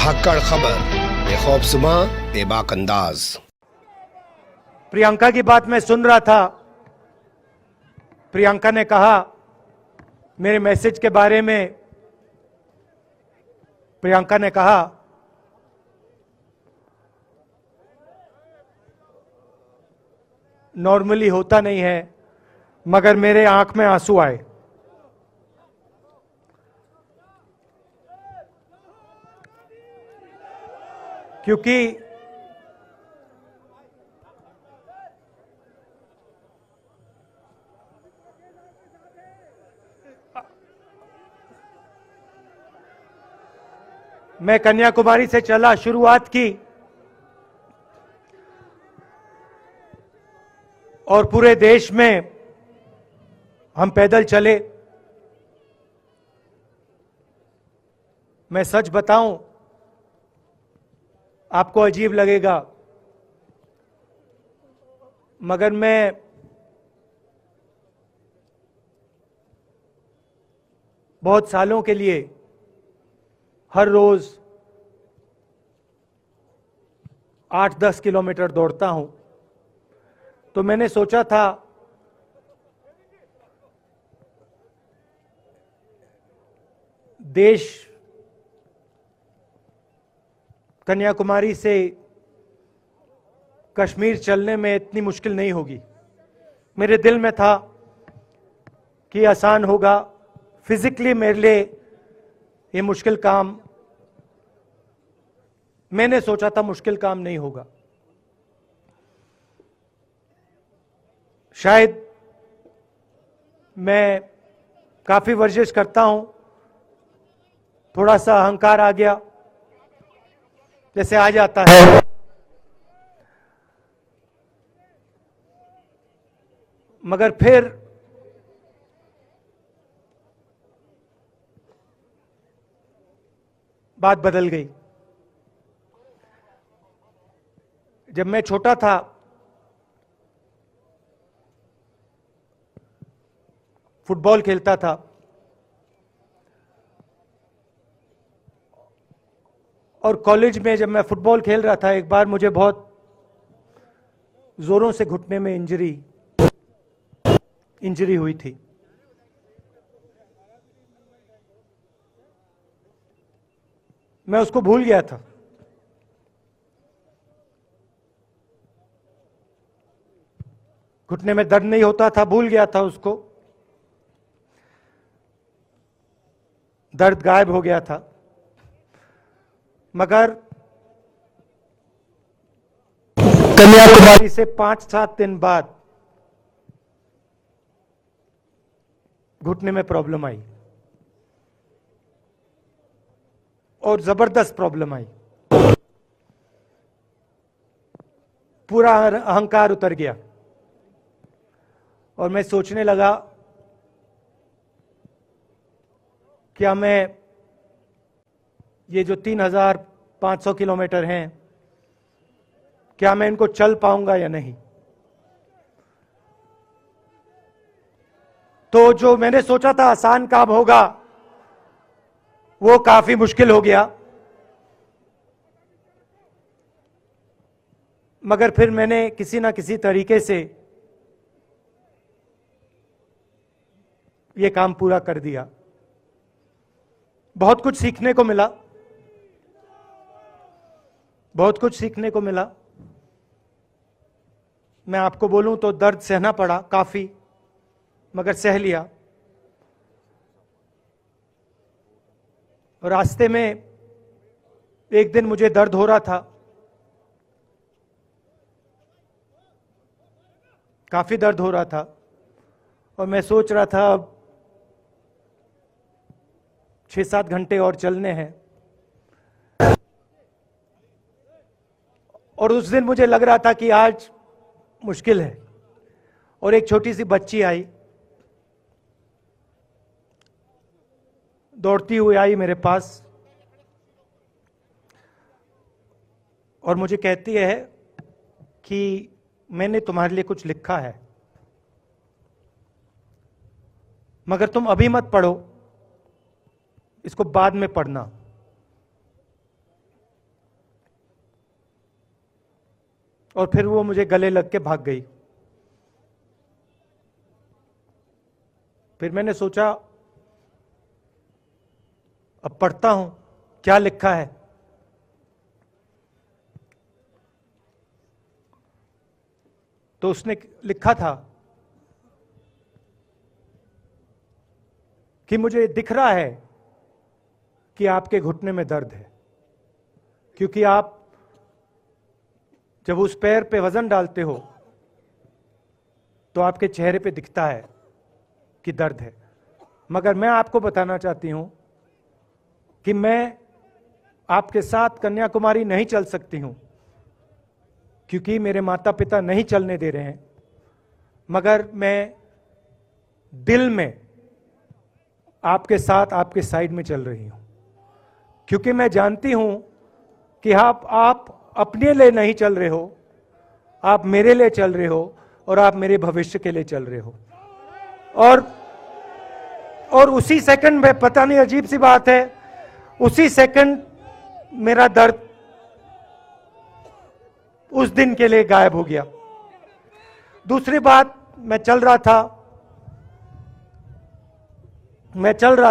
धाकड़ खबर, बेखौफजुमा बेबाक अंदाज। प्रियंका की बात मैं सुन रहा था। प्रियंका ने कहा मेरे मैसेज के बारे में, प्रियंका ने कहा नॉर्मली होता नहीं है, मगर मेरे आंख में आंसू आए। क्योंकि मैं कन्याकुमारी से चला, शुरुआत की और पूरे देश में हम पैदल चले। मैं सच बताऊं, आपको अजीब लगेगा, मगर मैं बहुत सालों के लिए हर रोज 8-10 किलोमीटर दौड़ता हूं। तो मैंने सोचा था देश कन्याकुमारी से कश्मीर चलने में इतनी मुश्किल नहीं होगी। मेरे दिल में था कि आसान होगा। फिजिकली मेरे लिए ये मुश्किल काम, मैंने सोचा था मुश्किल काम नहीं होगा। शायद मैं काफी वर्जिश करता हूं, थोड़ा सा अहंकार आ गया, जैसे आ जाता है। मगर फिर बात बदल गई। जब मैं छोटा था, फुटबॉल खेलता था, और कॉलेज में जब मैं फुटबॉल खेल रहा था, एक बार मुझे बहुत जोरों से घुटने में इंजरी हुई थी। मैं उसको भूल गया था। घुटने में दर्द नहीं होता था, भूल गया था उसको। दर्द गायब हो गया था। मगर कन्याकुमारी से 5-7 दिन बाद घुटने में प्रॉब्लम आई, और जबरदस्त प्रॉब्लम आई। पूरा अहंकार उतर गया और मैं सोचने लगा, क्या मैं ये जो 3,500 किलोमीटर हैं, क्या मैं इनको चल पाऊंगा या नहीं। तो जो मैंने सोचा था आसान काम होगा, वो काफी मुश्किल हो गया। मगर फिर मैंने किसी ना किसी तरीके से ये काम पूरा कर दिया। बहुत कुछ सीखने को मिला, बहुत कुछ सीखने को मिला। मैं आपको बोलूं तो दर्द सहना पड़ा काफी, मगर सह लिया। रास्ते में एक दिन मुझे दर्द हो रहा था, काफी दर्द हो रहा था, और मैं सोच रहा था अब 6-7 घंटे और चलने हैं। और उस दिन मुझे लग रहा था कि आज मुश्किल है। और एक छोटी सी बच्ची आई, दौड़ती हुई आई मेरे पास, और मुझे कहती है कि मैंने तुम्हारे लिए कुछ लिखा है, मगर तुम अभी मत पढ़ो, इसको बाद में पढ़ना। और फिर वो मुझे गले लग के भाग गई। फिर मैंने सोचा अब पढ़ता हूं क्या लिखा है। तो उसने लिखा था कि मुझे दिख रहा है कि आपके घुटने में दर्द है, क्योंकि आप जब उस पैर पे वजन डालते हो तो आपके चेहरे पे दिखता है कि दर्द है। मगर मैं आपको बताना चाहती हूं कि मैं आपके साथ कन्याकुमारी नहीं चल सकती हूं, क्योंकि मेरे माता पिता नहीं चलने दे रहे हैं। मगर मैं दिल में आपके साथ, आपके साइड में चल रही हूं, क्योंकि मैं जानती हूं कि आप अपने लिए नहीं चल रहे हो, आप मेरे लिए चल रहे हो और आप मेरे भविष्य के लिए चल रहे हो। और उसी सेकंड में, पता नहीं अजीब सी बात है, उसी सेकंड मेरा दर्द उस दिन के लिए गायब हो गया। दूसरी बात, मैं चल रहा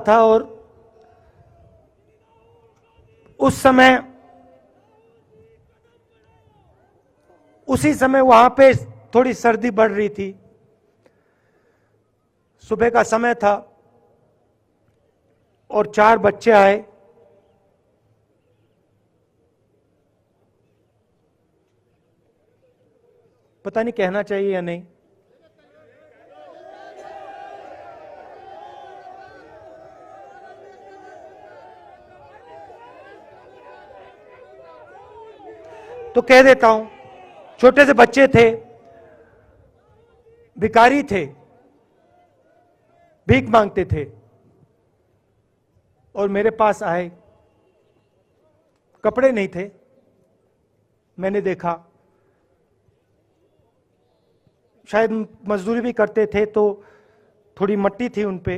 था और उसी समय वहां पे थोड़ी सर्दी बढ़ रही थी। सुबह का समय था और 4 बच्चे आए। पता नहीं कहना चाहिए या नहीं। तो कह देता हूं, छोटे से बच्चे थे, भिखारी थे, भीख मांगते थे और मेरे पास आए। कपड़े नहीं थे, मैंने देखा। शायद मजदूरी भी करते थे तो थोड़ी मट्टी थी उन पे।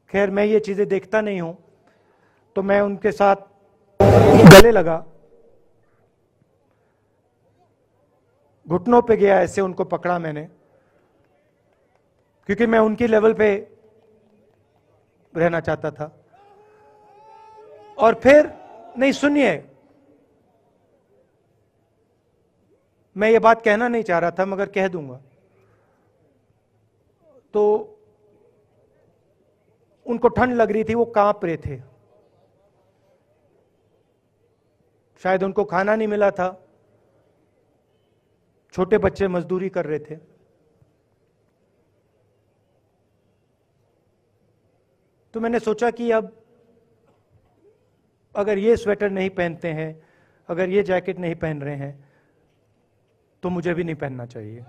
खैर, मैं ये चीजें देखता नहीं हूं, तो मैं उनके साथ गले लगा, घुटनों पे गया, ऐसे उनको पकड़ा मैंने, क्योंकि मैं उनकी लेवल पे रहना चाहता था। और फिर, नहीं सुनिए, मैं ये बात कहना नहीं चाह रहा था मगर कह दूंगा। तो उनको ठंड लग रही थी, वो कांप रहे थे। शायद उनको खाना नहीं मिला था, छोटे बच्चे मजदूरी कर रहे थे। तो मैंने सोचा कि अब अगर ये स्वेटर नहीं पहनते हैं, अगर ये जैकेट नहीं पहन रहे हैं, तो मुझे भी नहीं पहनना चाहिए।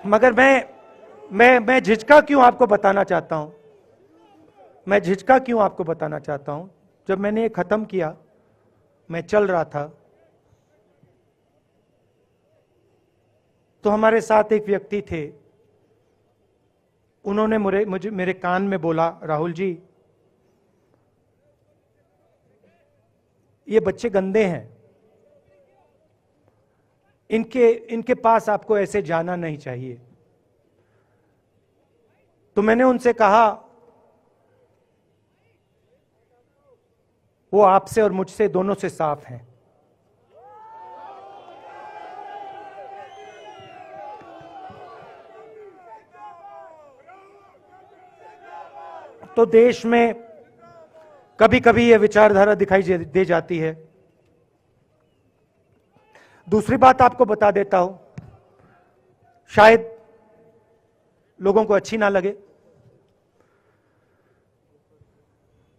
मगर मैं झिझका क्यों आपको बताना चाहता हूं। मैं झिझका क्यों आपको बताना चाहता हूं। जब मैंने ये खत्म किया, मैं चल रहा था, तो हमारे साथ एक व्यक्ति थे। उन्होंने मेरे कान में बोला, राहुल जी, ये बच्चे गंदे हैं, इनके पास आपको ऐसे जाना नहीं चाहिए। तो मैंने उनसे कहा, वो आपसे और मुझसे दोनों से साफ हैं। तो देश में कभी कभी यह विचारधारा दिखाई दे जाती है। दूसरी बात आपको बता देता हूं, शायद लोगों को अच्छी ना लगे।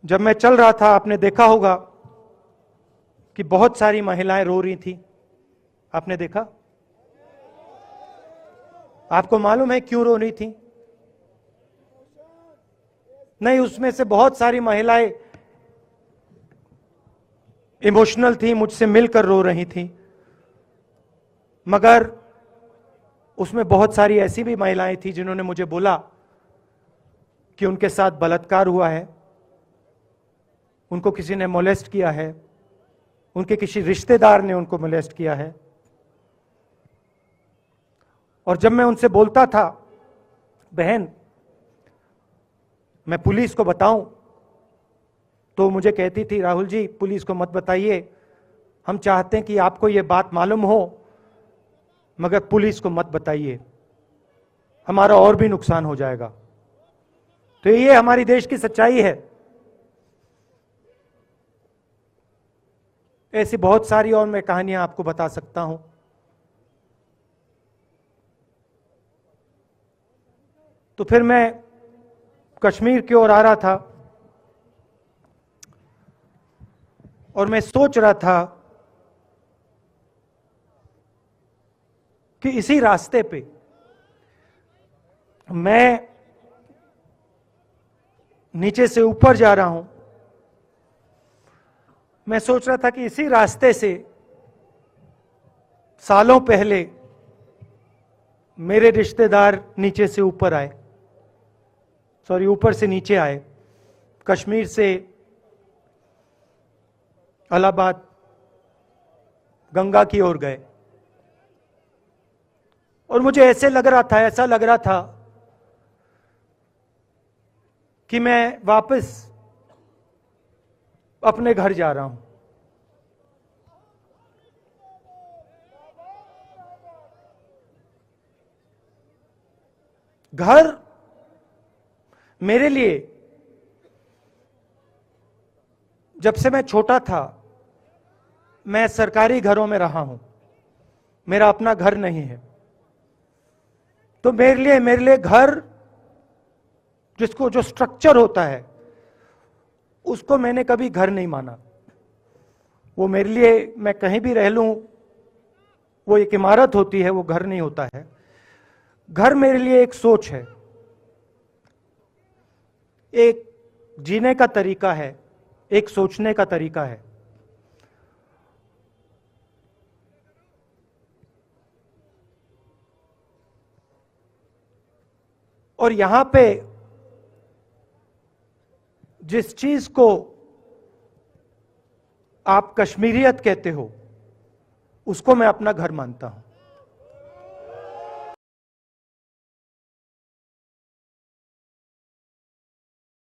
जब मैं चल रहा था, आपने देखा होगा कि बहुत सारी महिलाएं रो रही थी। आपने देखा? आपको मालूम है क्यों रो रही थी? नहीं, उसमें से बहुत सारी महिलाएं इमोशनल थी, मुझसे मिलकर रो रही थी। मगर उसमें बहुत सारी ऐसी भी महिलाएं थी जिन्होंने मुझे बोला कि उनके साथ बलात्कार हुआ है उनको किसी ने मोलेस्ट किया है, उनके किसी रिश्तेदार ने उनको मोलेस्ट किया है। और जब मैं उनसे बोलता था, बहन मैं पुलिस को बताऊं, तो मुझे कहती थी, राहुल जी पुलिस को मत बताइए, हम चाहते हैं कि आपको ये बात मालूम हो, मगर पुलिस को मत बताइए, हमारा और भी नुकसान हो जाएगा। तो ये हमारी देश की सच्चाई है। ऐसी बहुत सारी और मैं कहानियां आपको बता सकता हूं। तो फिर मैं कश्मीर की ओर आ रहा था और मैं सोच रहा था कि इसी रास्ते पे मैं नीचे से ऊपर जा रहा हूं। मैं सोच रहा था कि इसी रास्ते से सालों पहले मेरे रिश्तेदार नीचे से ऊपर आए, सॉरी ऊपर से नीचे आए, कश्मीर से इलाहाबाद गंगा की ओर गए। और मुझे ऐसा लग रहा था कि मैं वापस अपने घर जा रहा हूं। घर मेरे लिए, जब से मैं छोटा था, मैं सरकारी घरों में रहा हूं, मेरा अपना घर नहीं है। तो मेरे लिए घर, जिसको जो स्ट्रक्चर होता है, उसको मैंने कभी घर नहीं माना। वो मेरे लिए, मैं कहीं भी रह लूं, वो एक इमारत होती है, वो घर नहीं होता है। घर मेरे लिए एक सोच है, एक जीने का तरीका है, एक सोचने का तरीका है। और यहां पे जिस चीज को आप कश्मीरियत कहते हो, उसको मैं अपना घर मानता हूं।